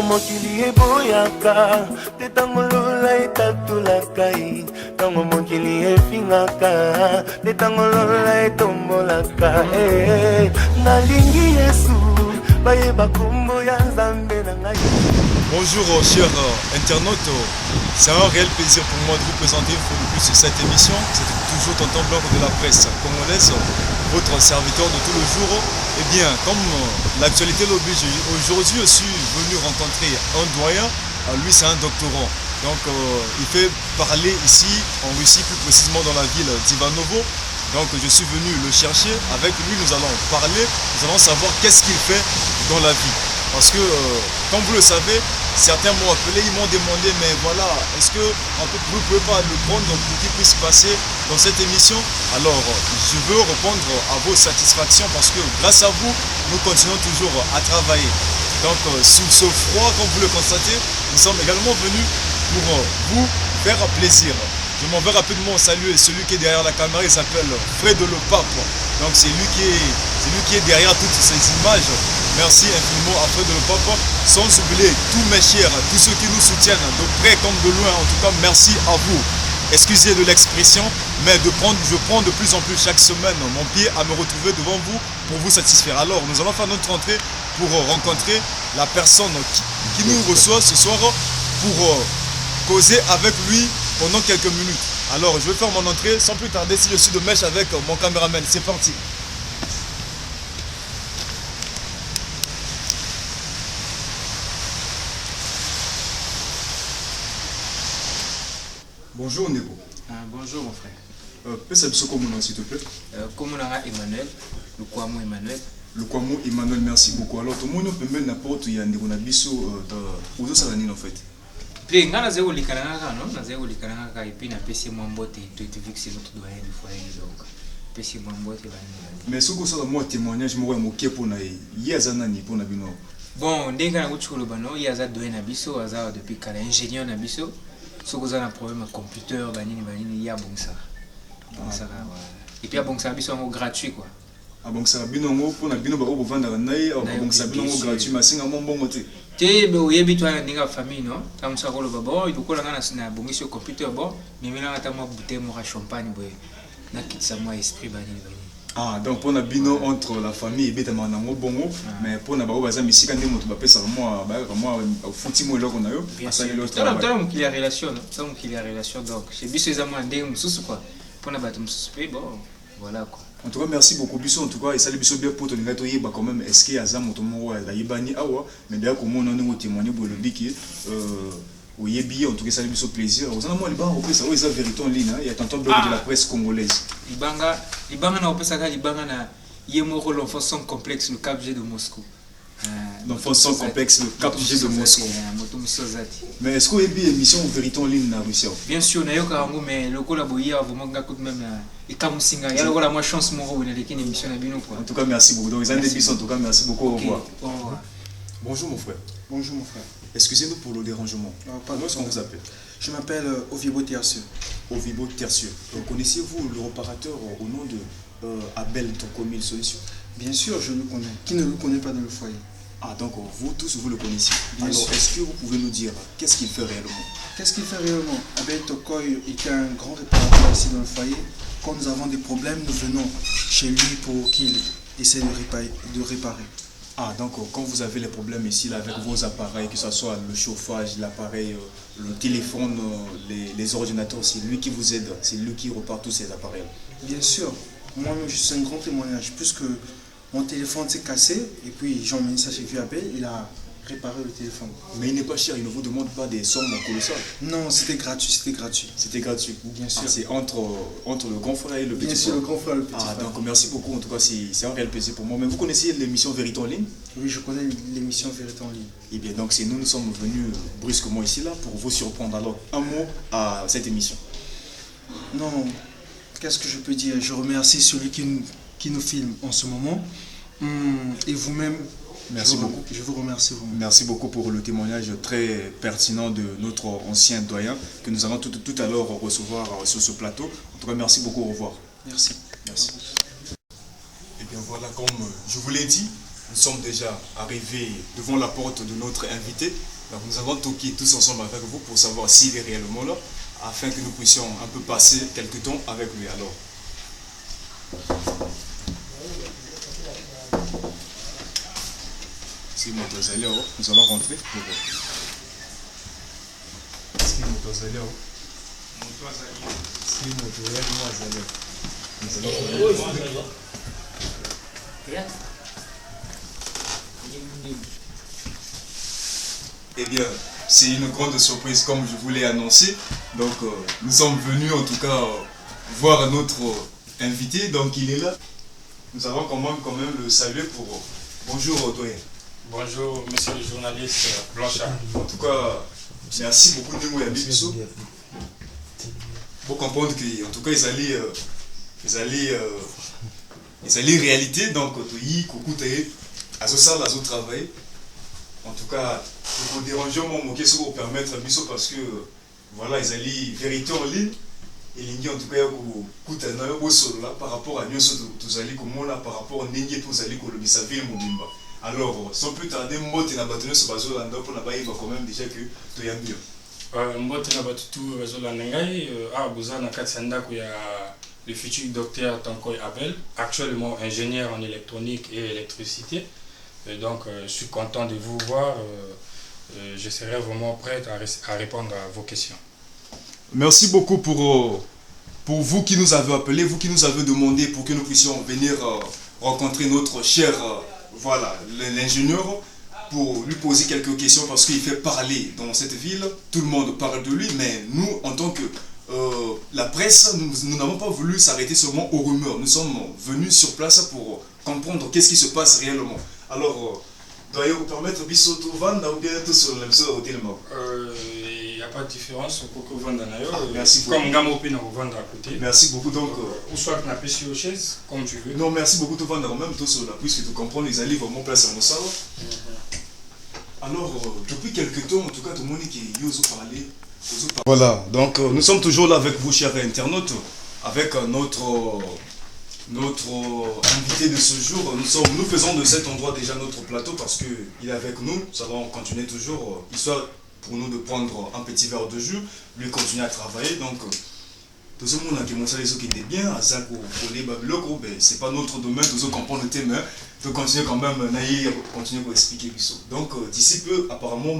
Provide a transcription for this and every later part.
mokili eboyaka te tango lola etatulakai tango mokili efingaka te tango lola etombolaka nalingi Yesu bayeba kombo ya Nzambe na ngai. Bonjour chers internautes, c'est un réel plaisir pour moi de vous présenter une fois de plus cette émission. C'est toujours Tonton Blanc de la presse congolaise, votre serviteur de tous les jours. Eh bien, comme l'actualité l'oblige, aujourd'hui je suis venu rencontrer un doyen, lui c'est un doctorant. Donc il fait parler ici en Russie, plus précisément dans la ville d'Ivanovo. Donc je suis venu le chercher, avec lui nous allons parler, nous allons savoir qu'est-ce qu'il fait dans la vie. Parce que, comme vous le savez, certains m'ont appelé, ils m'ont demandé, mais voilà, est-ce que vous ne pouvez pas le prendre pour qu'il puisse passer dans cette émission? Alors, je veux répondre à vos satisfactions parce que grâce à vous, nous continuons toujours à travailler. Donc, sous ce froid, comme vous le constatez, nous sommes également venus pour vous faire plaisir. Je m'en vais rapidement saluer celui qui est derrière la caméra, il s'appelle Fred le Pape. Donc c'est lui qui est derrière toutes ces images. Merci infiniment à Fred le Pape. Sans oublier tous mes chers, tous ceux qui nous soutiennent de près comme de loin. En tout cas, merci à vous. Excusez de l'expression, mais je prends de plus en plus chaque semaine mon pied à me retrouver devant vous pour vous satisfaire. Alors nous allons faire notre entrée pour rencontrer la personne qui nous reçoit ce soir pour causer avec lui pendant quelques minutes. Alors je vais faire mon entrée sans plus tarder si je suis de mèche avec mon caméraman. C'est parti. Bonjour Nebo. Bonjour mon frère. Peux-tu dire comment on s'il te plaît? Comment on a Emmanuel, le Kwamo Emmanuel. Le Kwamo Emmanuel, merci beaucoup. Alors tout le monde peut mettre n'importe où il y a un biseau aux autres salanies en fait. Puis quand on a zéro likananga non, on a zéro likananga et puis on a payé mon botte et tu vu que c'est notre doyen du foyer donc payé mon botte et mais ce que ça moi témoignage moi moqué pour na yazanani pour na bino. Bon, dès qu'on a eu le bano, il y a ça doyen na biso, ça depuis qu'elle est ingénieur na biso. Ce que ça a un problème à computer, banini il y a bon ça. Bon ça et puis bon ça biso en gratuit quoi. Ah bon ça bino pour na bino ba o vendre na bon ça bino gratuit mais c'est un bon moté. Tu be oyebi toi ndinga famille non comme ça kolo babo ibukola ngana sina bongisio computer bon mimina ata mo bouteille mo champagne boy na kitsa moi esprit bani. Ah donc pour na bino entre la famille beta manango bongo mais pour na ba baza misika ndi moto ba pesa moi futi mo loko na yo asali l'autre. Tant qu'il y a relation non tant qu'il y a relation donc chez biso ezamo ndé mususu quoi pour na bato mususu bon voilà quoi. En tout cas, merci beaucoup. Biso, en tout cas, et ça, biso bien pour ton gâteau, il quand même, est-ce qu'il y a un motomo à la Yibani Awa, mais d'ailleurs, comme on a nous témoigné pour le biki, au Yebi, en tout cas, ça, biso plaisir. Vous en avez moins les bancs, ça, oui, ça, vérité en ligne, il y a tant de blocs de la presse congolaise. Libanga, na opesa Libanga na Yemoro, l'enfant sans complexe, le Cap G de Moscou. L'enfant sans complexe, le Cap G de Moscou. Mais est-ce qu'il y a une émission vérité en ligne en Russie? Bien sûr, mais le collaborateur, vous manquez même. Et comme Singa, il y a la moi chance mon une émission à Bino. En tout cas, merci beaucoup. Donc, ils ont des bisous, en tout cas, merci beaucoup. Au revoir. Bonjour mon frère. Bonjour mon frère. Excusez-nous pour le dérangement. Comment est-ce qu'on vous appelle? Je m'appelle Ovibo Tertieux. Ovibo Tertieux. Connaissez-vous le réparateur au nom de Abel Tokomil Solution? Bien sûr, je le connais. Qui ne le connaît pas dans le foyer? Ah, donc vous tous, vous le connaissez. Bien alors, sûr. est-ce que vous pouvez nous dire qu'est-ce qu'il fait réellement? Qu'est-ce qu'il fait réellement? Abel Tokoy était un grand réparateur ici dans le foyer. Quand nous avons des problèmes, nous venons chez lui pour qu'il essaie de réparer. Ah, donc quand vous avez les problèmes ici là, avec vos appareils, que ce soit le chauffage, l'appareil, le téléphone, les ordinateurs, c'est lui qui vous aide, c'est lui qui repart tous ces appareils. Bien sûr, moi-même je suis un grand témoignage, puisque mon téléphone s'est cassé et puis j'ai emmené ça chez lui Abel, il a réparer le téléphone. Mais il n'est pas cher, il ne vous demande pas des sommes colossales. Non, c'était gratuit, c'était gratuit. C'était gratuit. Bien sûr. Ah, c'est entre le grand frère et le petit frère. Bien sûr, le grand frère et le petit frère. Donc merci beaucoup, en tout cas c'est un réel plaisir pour moi. Mais vous connaissez l'émission Vérité en ligne? Oui, je connais l'émission Vérité en ligne. Eh bien donc nous sommes venus brusquement ici là pour vous surprendre. Alors un mot à cette émission. Non, qu'est-ce que je peux dire? Je remercie celui qui nous filme en ce moment. Et vous-même. Merci beaucoup. Je vous remercie vous. Merci beaucoup pour le témoignage très pertinent de notre ancien doyen que nous allons tout à l'heure recevoir sur ce plateau. En tout cas, merci beaucoup. Au revoir. Merci. Merci. Et bien voilà, comme je vous l'ai dit, nous sommes déjà arrivés devant la porte de notre invité. Donc nous avons toqué tous ensemble avec vous pour savoir s'il est réellement là, afin que nous puissions un peu passer quelques temps avec lui. Alors, si nous allons rentrer. Si nous allons Eh bien, c'est une grande surprise comme je vous l'ai annoncé. Donc, nous sommes venus en tout cas voir notre invité. Donc, il est là. Nous avons quand même le saluer pour... Bonjour, doyen. Bonjour, monsieur le journaliste Blanchard. En tout cas, merci beaucoup de nous Yabiso. Pour comprendre qu'en tout cas, ils allaient réalité. Donc, ils à ce ça, à ce travail. En tout cas, il faut déranger mon moquer pour permettre à Bisso parce que voilà, ils allaient vérité en ligne. Et l'ingé en tout cas, par rapport à nous, tous allés comme on a par rapport à Nengue, tous allés comme le Bissaville Mobimba. Alors, sans plus tarder, moi, tu n'as pas tenu ce bateau là pour n'avoir quand même déjà que tu es bien. Moi, tu n'as pas tout réseau là. Bouza na Katsanda, il y a le futur docteur Tankoy Abel, actuellement ingénieur en électronique et électricité. Et donc, je suis content de vous voir. Je serai vraiment prêt à répondre à vos questions. Merci beaucoup pour vous qui nous avez appelé, vous qui nous avez demandé pour que nous puissions venir rencontrer notre cher voilà, l'ingénieur pour lui poser quelques questions parce qu'il fait parler dans cette ville. Tout le monde parle de lui, mais nous, en tant que la presse, nous n'avons pas voulu s'arrêter seulement aux rumeurs. Nous sommes venus sur place pour comprendre qu'est-ce qui se passe réellement. Alors, doit vous permettre de vendre ou bien tout sur le hôtel? Il n'y a pas de différence au Coco Vandanayo. Merci beaucoup. Comme Gamopi nous vendre à côté. Merci beaucoup. Donc, ou soit tu n'as pas sur chaise, comme tu veux. Non, merci beaucoup de vendre même tout sur la puisque tu comprends, ils allaient vraiment place à Moussa. Alors, depuis quelques temps, en tout cas, tout le monde qui ose parler. Voilà, donc nous sommes toujours là avec vous, chers internautes, avec notre invité de ce jour. Nous faisons de cet endroit déjà notre plateau parce qu'il est avec nous. Nous allons continuer toujours, histoire pour nous de prendre un petit verre de jus, lui continuer à travailler. Donc, tout ce monde qui montre les autres qui étaient bien, à ça pour les babilocos, c'est pas notre domaine, tous comprendre le thème, de continuer quand même, continuer pour expliquer ça. Donc, d'ici peu, apparemment,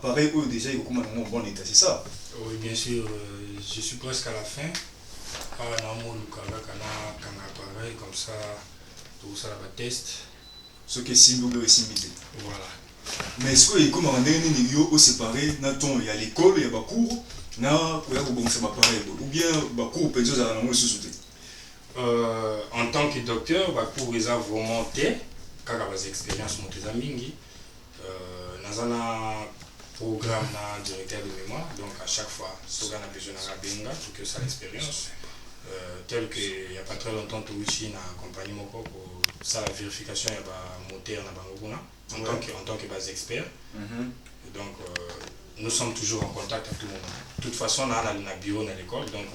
pareil, eux déjà, ils ont un bon état, c'est ça? Oui, bien sûr, je suis presque à la fin. Pareil, comme ça, tout ça, va test. Ce qui est simple de similité. Voilà. Mais est-ce que comme on est au séparé, il y a l'école, il y a des cours, ou bien des cours peut être dans le sous-souté? En tant que docteur, pour les vraiment car les expériences sont amis. Dans un programme directeur de mémoire, donc à chaque fois, on a besoin de benga pour que ça l'expérience. Tel qu'il n'y a pas très longtemps, tu as accompagné mon pour ça la vérification et moteur en tant que base expert. Donc nous sommes toujours en contact avec tout le monde. De toute façon, on a un bureau dans l'école, donc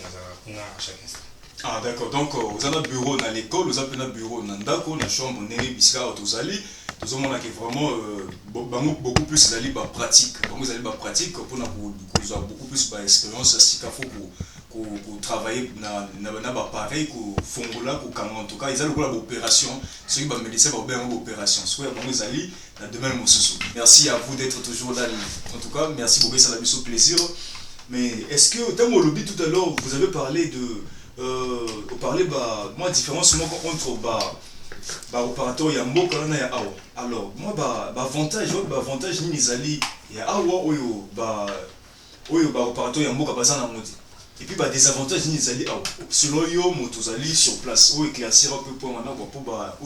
on a à chaque instant. Ah d'accord, donc vous avez un bureau dans l'école, vous avez un bureau dans la chambre, vous avez tout le monde qui vraiment beaucoup plus pratique. Vous allez pratique pour avoir beaucoup plus d'expérience pour travailler dans l'appareil, pour faire en tout cas, ils ont l'opération, ceux qui ont médecin pour faire l'opération. Vous allez dans le domaine. Merci à vous d'être toujours là. En tout cas, merci beaucoup, ça a été un plaisir. Mais est-ce que, comme au lobby tout à l'heure, vous avez parlé moi, différence entre opérateur et Mboka et Awa. Alors, moi, avantage ni Nizali et Awa, opérateur et Mboka, et puis, désavantage ni Nizali Awa. Selon yo, Motozali sur place, où éclaircir un peu pour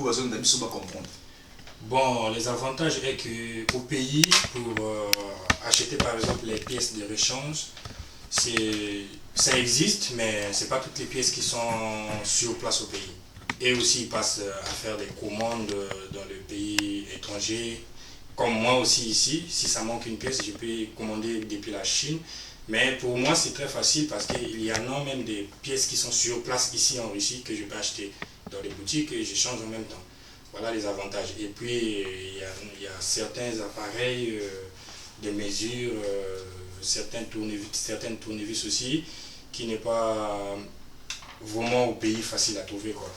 besoin d'amis comprendre. Bon, les avantages est qu'au pays, pour acheter par exemple les pièces de rechange, ça existe, mais ce n'est pas toutes les pièces qui sont sur place au pays. Et aussi, ils passent à faire des commandes dans le pays étranger. Comme moi aussi ici, si ça manque une pièce, je peux commander depuis la Chine. Mais pour moi, c'est très facile parce qu'il y en a même des pièces qui sont sur place ici en Russie que je peux acheter dans les boutiques et je change en même temps. Voilà les avantages. Et puis, il y a certains appareils des mesures, certaines tournevis aussi, qui n'est pas vraiment au pays facile à trouver, quoi.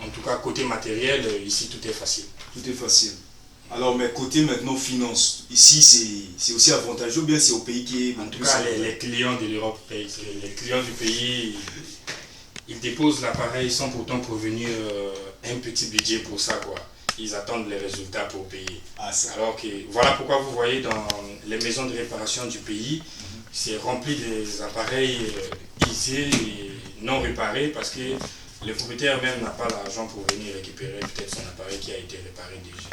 En tout cas, côté matériel, ici, tout est facile. Tout est facile. Alors, mais côté maintenant finance, ici c'est aussi avantageux ou bien c'est au pays qui est... En tout cas, les clients de l'Europe payent. Les clients du pays, ils déposent l'appareil sans pourtant prévenir un petit budget pour ça, quoi. Ils attendent les résultats pour payer. Alors que voilà pourquoi vous voyez dans les maisons de réparation du pays, c'est rempli des appareils usés et non réparés parce que le propriétaire même n'a pas l'argent pour venir récupérer peut-être son appareil qui a été réparé déjà.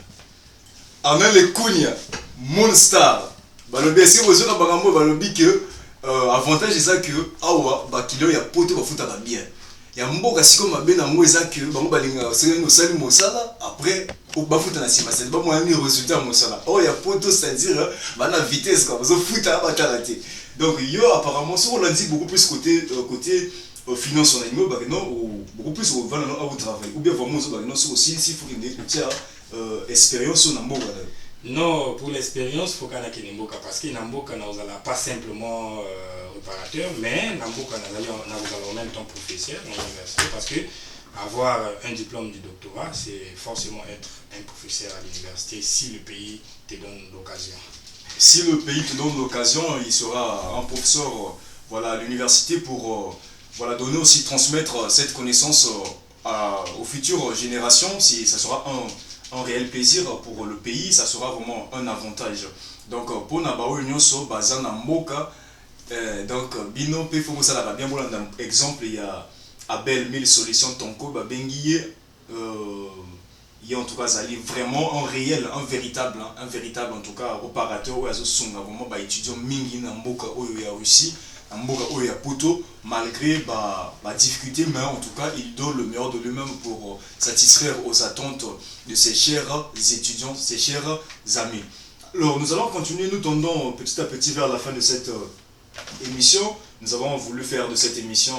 Ana le Kounia, Moonstar, balobi si vous avez un balobi que avantage c'est ça que awa bakilo ya poto bafuta ba bien. Ya mboka siko mabe na ngo eza que bango balinga c'est no sali mosala après au bafuta na sima c'est pas moi ni résultat mosala. Oh ya poto c'est-à-dire bana vitesse quoi, bazo futa batala te. Donc yo apparemment sur on dit beaucoup plus côté finance on a niveau non beaucoup plus au vendre au travail ou bien vraiment sur non sur aussi si faut une expérience sur Namboka. Non, pour l'expérience, il faut qu'on ait Namboka parce que Namboka n'a pas simplement réparateur, mais Namboka n'a en même temps professeur dans l'université parce que avoir un diplôme du doctorat, c'est forcément être un professeur à l'université si le pays te donne l'occasion. Si le pays te donne l'occasion, il sera un professeur voilà, à l'université pour voilà, donner aussi, transmettre cette connaissance aux futures générations. Si ça sera un réel plaisir pour le pays, ça sera vraiment un avantage. Donc pour Nabao Union so Bazana Moka, donc Bino P faut ça là bien bon exemple il y a Abel 1000 solutions Tonko Babengiye il y a en tout cas ça vraiment un réel, un véritable en tout cas réparateur ou azo songa vraiment ba étudiant mingi na Mboka oyo ya Russie. Mboka oyo ya Poto malgré ba difficulté mais en tout cas il donne le meilleur de lui-même pour satisfaire aux attentes de ses chers étudiants, ses chers amis. Alors nous allons continuer, nous tendons petit à petit vers la fin de cette émission. Nous avons voulu faire de cette émission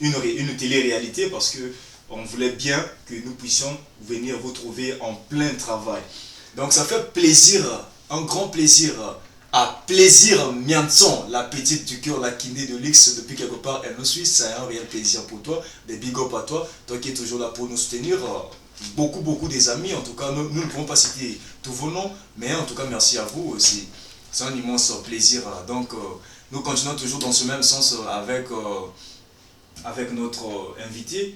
une télé-réalité parce que on voulait bien que nous puissions venir vous trouver en plein travail. Donc ça fait plaisir, un grand plaisir à Plaisir Mianson, la petite du cœur, la kiné de luxe depuis quelque part elle nous suit, c'est un réel plaisir pour toi, des big up à toi qui es toujours là pour nous soutenir, beaucoup des amis, en tout cas nous ne pouvons pas citer tous vos noms, mais en tout cas merci à vous aussi, c'est un immense plaisir, donc nous continuons toujours dans ce même sens avec notre invité,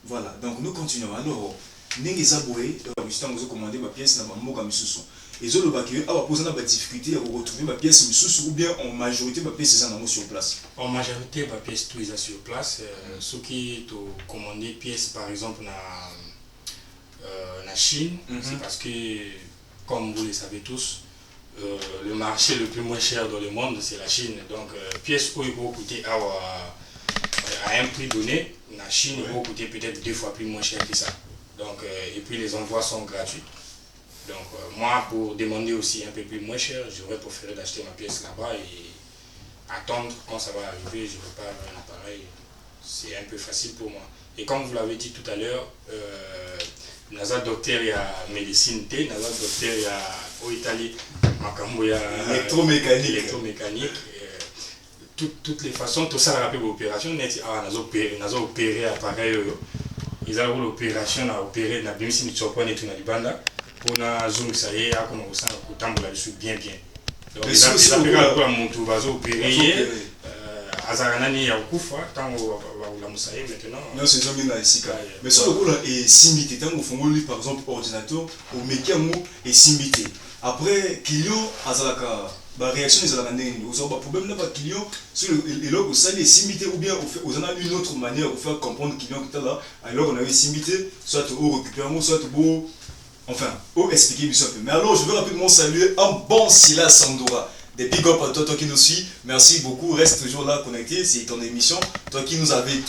voilà, donc nous continuons, alors, Nengi Zaboué, Augustin vous a commandé ma pièce dans mon moka misusu. Et je le bac a posé une difficulté à retrouver ma pièce misusu ou bien en majorité ma pièce est sur place. En majorité ma pièce tout est sur place. Ceux qui ont commandé pièces par exemple na Chine, c'est parce que comme vous le savez tous, le marché le plus moins cher dans le monde c'est la Chine. Donc pièces où il va coûter à un prix donné, la Chine va coûter peut-être 2 fois plus moins cher que ça. Donc, et puis les envois sont gratuits. Donc moi, pour demander aussi un peu plus moins cher, j'aurais préféré d'acheter ma pièce là-bas et attendre quand ça va arriver, je repars un appareil. C'est un peu facile pour moi. Et comme vous l'avez dit tout à l'heure, Naza docteur il y a médecine T, Naza docteur il y a en Italie, Makambo il y a électromécanique. Toutes les façons, tout ça rappelle l'opération, Naza opéré appareil. Ils ont l'opération à opérer na bimisi mitsopo netu na libanda pour na zoom ça y est à comment ça kutambola dessus bien. Donc ils ont pour montu bazo opérer azaranani ya kufa tango la musaye maintenant. Non c'est zombie na ici quand. Mais sur le coup là et simbité tango fongoli par exemple ordinateur au mekiamo et simbité. Après client azalaka ba réaction ils ont un problème là pas client sur le logo ça les simité ou bien on a une autre manière de faire comprendre client qui est là alors on avait simité soit au récupérer soit beau enfin au expliquer un peu. Mais alors je veux rapidement saluer un bon Silas Sandora des big up à toi qui nous suit, merci beaucoup, reste toujours là connecté, c'est ton émission, toi qui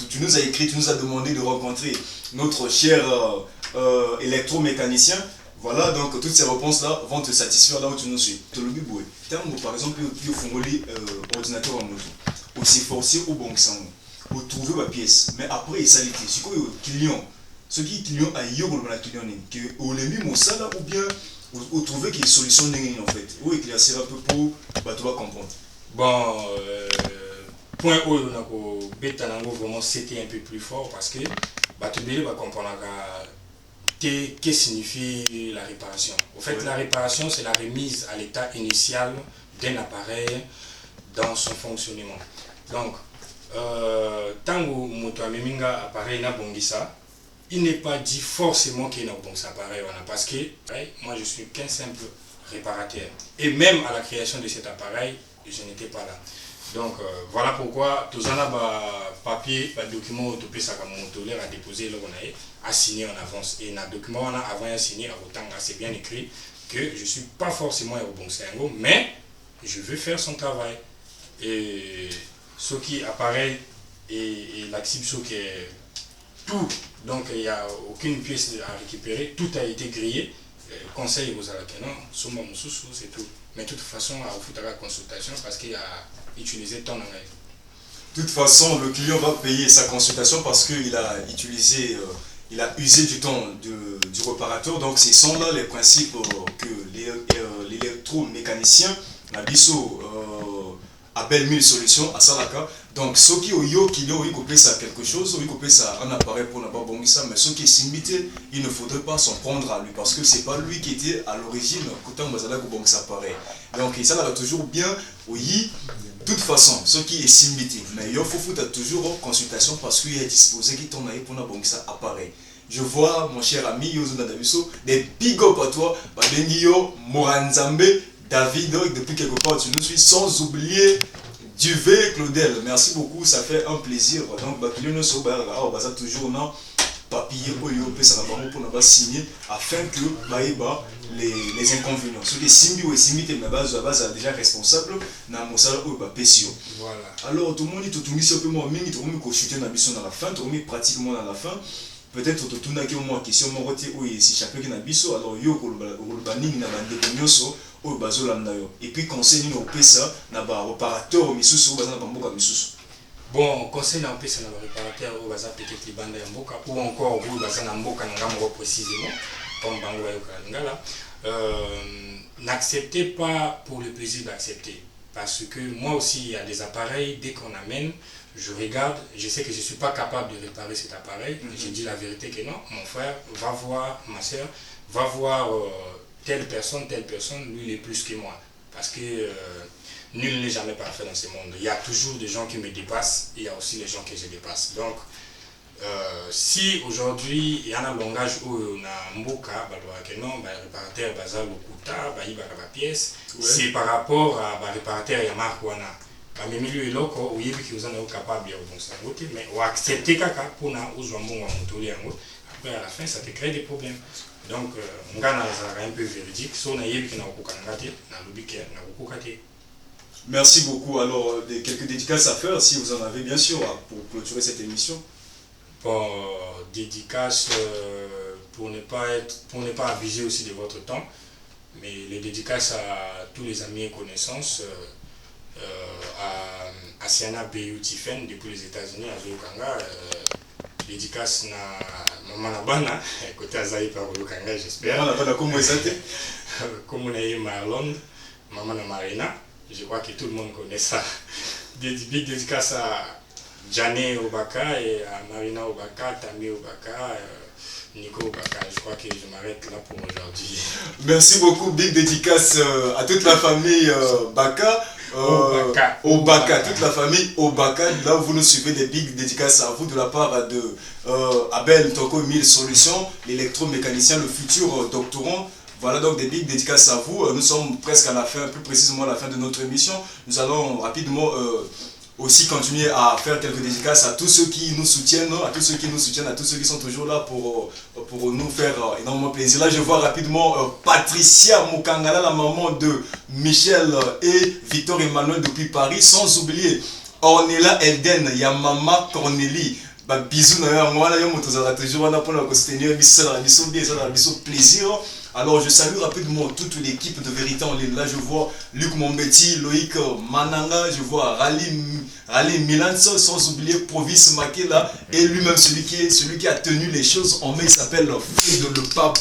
tu nous as écrit, tu nous as demandé de rencontrer notre cher électromécanicien. Voilà, donc toutes ces réponses-là vont te satisfaire là où tu nous suis. Par exemple, il faut ordinateur en moto. Aussi forcé au bon sang. Pour trouver ma pièce. Mais après, il s'allie. C'est quoi le client? Ce qui est client a eu le client que au lemi mon sala ou bien Vous trouvez qu'il y a une solution en fait? Ou éclaircir un peu pour bah, tu vas comprendre. Bon, point où on a bêta vraiment c'était un peu plus fort parce que bah tu vas comprendre qu'est-ce que signifie la réparation. Au fait, la réparation c'est la remise à l'état initial d'un appareil dans son fonctionnement. Donc, tant que mon appareil n'a bongisa, il n'est pas dit forcément qu'il y a un bon appareil parce que moi je suis qu'un simple réparateur. Et même à la création de cet appareil, je n'étais pas là. Donc voilà pourquoi tous en papier, document autopé ça comme mon à déposer là on a signé en avance. Et un document on a avant signé à autant c'est bien écrit que je suis pas forcément un bon cerveau, mais je veux faire son travail. Et ce qui appareil et l'accepte ce qui est tout, donc il n'y a aucune pièce à récupérer, tout a été grillé. Conseil aux Alakena, c'est tout. Mais de toute façon, il faut faire la consultation parce qu'il a utilisé ton engagement. De toute façon, le client va payer sa consultation parce qu'il a utilisé, il a usé du temps du réparateur. Donc, ce sont là les principes que l'électromécanicien, la BISO, appelle 1000 solutions à Salaka. Donc, ceux qui ont coupé ça quelque chose, ils coupé ça un appareil pour n'avoir bon ça, mais ceux qui sont limités, il ne faudrait pas s'en prendre à lui parce que c'est pas lui qui était à l'origine quand on a bon ça appareil. Donc, ça va toujours bien, oui, de toute façon, ceux qui sont limités, mais il faut foutre toujours en consultation parce qu'il est disposé qui tourne pour n'avoir bon ça appareil. Je vois mon cher ami Yozo Nadabiso, des big up à toi, Badengio, Moranzambe, David, depuis quelque part tu nous suis, sans oublier Duvet Claudel. Merci beaucoup, ça fait un plaisir. Donc, nous sommes toujours dans papier pour signer afin que les inconvénients. Ceux qui sont simbi mais base déjà responsable dans mon salaire ou voilà. Alors, tout le monde dit tout le monde tout le monde chuter dans la fin, tout le monde pratiquement dans la fin. Peut-être que tout le monde a question si chaque qui n'a biso alors yo le banning na bandeko au bazolanda yo et puis conseil nous au ça na ba réparateur au misusu au bazana bamboka misusu. Bon conseil na pesa na réparateur au bazana peut-être libanda ya mboka ou encore au bazana mboka na ngambo précisément comme bango ya ngala n'acceptez pas pour le plaisir d'accepter parce que moi aussi il y a des appareils dès qu'on amène je regarde, je sais que je ne suis pas capable de réparer cet appareil. Je dis la vérité que non. Mon frère va voir, ma soeur va voir telle personne, lui il est plus que moi. Parce que nul n'est jamais parfait dans ce monde. Il y a toujours des gens qui me dépassent et il y a aussi les gens que je dépasse. Donc, si aujourd'hui il y a un langage où on a un mboka, le réparateur bazar le kuta, la pièce, c'est par rapport à réparateur et à Markwana. Mais milieu loko ou yebi qui vous en est capable de bon ça mais ou accepter kaka pour na uzwa mbongo motoli yango après à la fin ça te crée des problèmes donc ngana ça un peu véridique so na yebi qui na okukanga te na lobike na okukate. Merci beaucoup. Alors quelques dédicaces à faire si vous en avez bien sûr pour clôturer cette émission. Bon dédicaces pour ne pas abuser aussi de votre temps mais les dédicaces à tous les amis et connaissances à Siana Bayou Tiffen depuis les États-Unis à Zolokanga dédicace na maman Nabana côté Azaï par Zolokanga j'espère maman Nabana comment est-ce comme on a eu Marlon maman Marina je crois que tout le monde connaît ça big dédicace à Jané Obaka et à Marina Obaka Tami Obaka Nico Obaka, je crois que je m'arrête là pour aujourd'hui. Merci beaucoup, big dédicace à toute la famille Baka. Obaka, toute la famille Obaka. Là vous nous suivez, des big dédicaces à vous de la part de Abel Toko 1000 Solutions, l'électromécanicien, le futur doctorant. Voilà donc des big dédicaces à vous. Nous sommes presque à la fin, plus précisément à la fin de notre émission. Nous allons rapidement aussi continuer à faire quelques dédicaces à tous ceux qui nous soutiennent, à tous ceux qui sont toujours là pour nous faire énormément plaisir. Là, je vois rapidement Patricia Mukangala, la maman de Michel et Victor Emmanuel depuis Paris, sans oublier Ornella Elden, Yamama Cornélie. Bisous, moi, toujours pour soutenir plaisir. Alors je salue rapidement toute l'équipe de Vérité en ligne. Là je vois Luc Mombeti, Loïc Mananga, je vois Allez, Milan, sans oublier Provis Makela et lui-même celui qui a tenu les choses en main, il s'appelle Fred le Pape.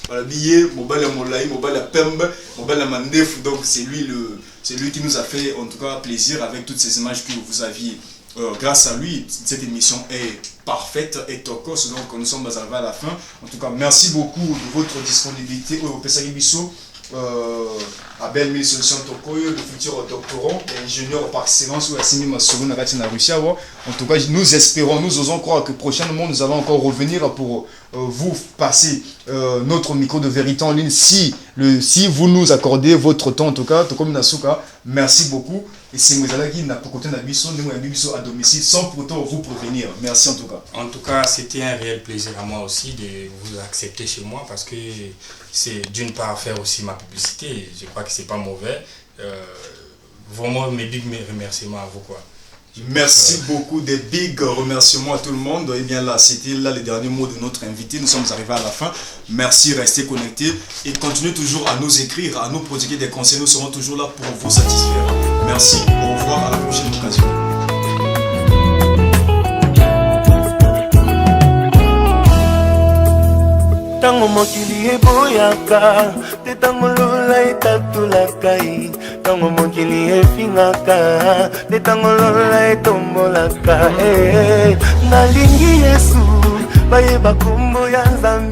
Voilà, billet, Mobile Molaï, Mobile Pembe, Mobile Mandef, donc c'est lui qui nous a fait en tout cas plaisir avec toutes ces images que vous aviez. Grâce à lui, cette émission est parfaite et tocos, donc nous sommes arrivés à la fin. En tout cas, merci beaucoup de votre disponibilité au Pesagi Bisso. Abel Mille Solutions Tokoyo, le futur doctorant et ingénieur par excellence ou Assimi Masoro Nagati na Russie. En tout cas, nous espérons, nous osons croire que prochainement nous allons encore revenir pour vous passer notre micro de vérité en ligne si vous nous accordez votre temps. En tout cas, Tokomi Nasuka, merci beaucoup. Et si vous allez n'a pas côté d'Abisso, nous avons à domicile sans pourtant vous prévenir. Merci en tout cas. En tout cas, c'était un réel plaisir à moi aussi de vous accepter chez moi parce que c'est d'une part faire aussi ma publicité. Je crois que c'est pas mauvais. Vraiment mes big remerciements à vous quoi. Merci beaucoup, des big remerciements à tout le monde. Et bien là, c'était là les derniers mots de notre invité. Nous sommes arrivés à la fin. Merci, restez connectés et continuez toujours à nous écrire, à nous prodiguer des conseils. Nous serons toujours là pour vous satisfaire. Merci, au revoir, à la prochaine occasion. Tango mokili eboyaka, te tango lola etatulakai. Tango mokili efingaka, te tango lola etombolaka. Nalingi Yesu, bayeba kombo ya Nzambe.